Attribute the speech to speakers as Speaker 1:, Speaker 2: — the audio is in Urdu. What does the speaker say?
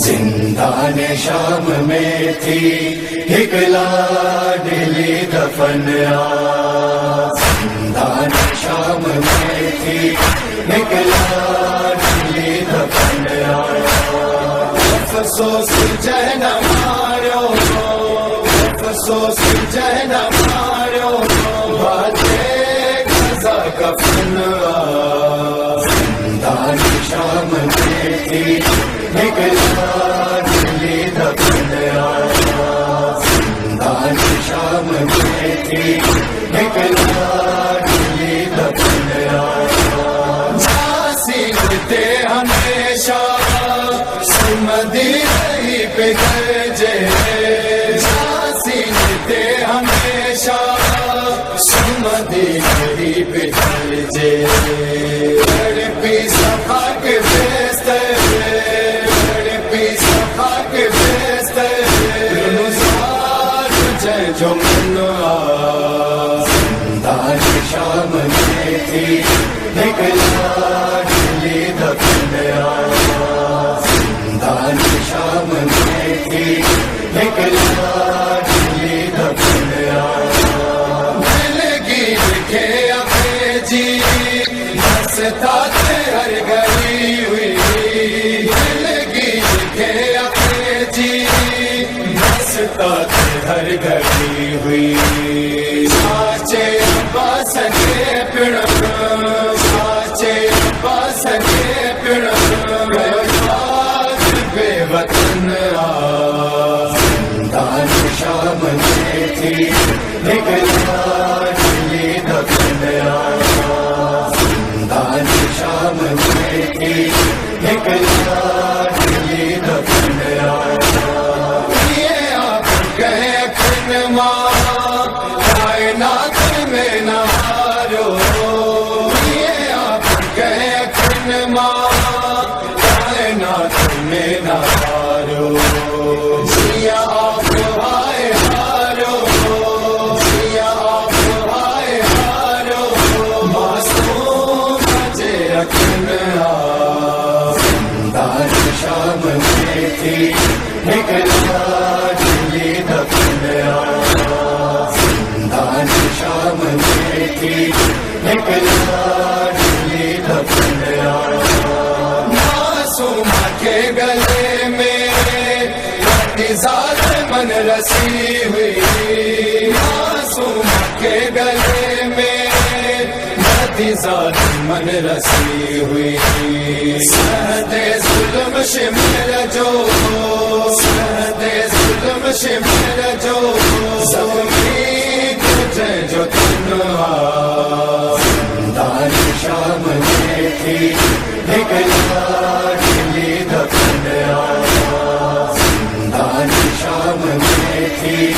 Speaker 1: زندان شام میں تھی ایک لاڈلی دفن زندان شام میں تھی ایک لاڈلی دفن افسوس جہن مارو افسوس جہن مارو باتیں قضا کفن زندان شام میں تھی ایک لاڈلی دفن زندان شام میں تھی ایک لاڈلی دفن جھانسی تھے ہمیشہ مدینے پہ گرجے جھانسی تھے ہمیشہ مدینے پہ گرجے تڑپی صفا کے بیستے تڑپی صفا کے بیستے نزار جے جو منوا زندان شام میں تھی ایک لاڈلی دفن زندان شام میں تھی ایک لاڈلی دفن دلگیر کے اپنے جی ہنستا تھے ہر گھڑی ہوئی دلگیر کے اپنے جی ہنستا تھے ہر گھڑی ہوئی ساچے عباس کے پڑ ساچے عباس کے پڑ بے وطن زندان شام میں تھی ایک لاڈلی دفن زندان شام میں تھی ایک لاڈلی دفن یہ آپ کہے کن ماں کائنات میں نہ ہارو یہ آپ کہے کن ماں کائنات میں نہ ہارو جیا آپ ہائے ہارو جیا آپ ہائے ہارو معصوم بچے رکھنا زندان شام میں تھی ایک لاڈلی دفن زندان شام میں تھی ایک لاڈلی دفن معصومہ کے گلے میں ذات من رسی ہوئی معصومہ کے گلے میں ذات من رسی ہوئی سہد ظلم شمر جو سہد ظلم شمر جو زمین تجھے جو تنہا زندان شام میں تھی ایک لاڈلی دفن زندان شام میں تھی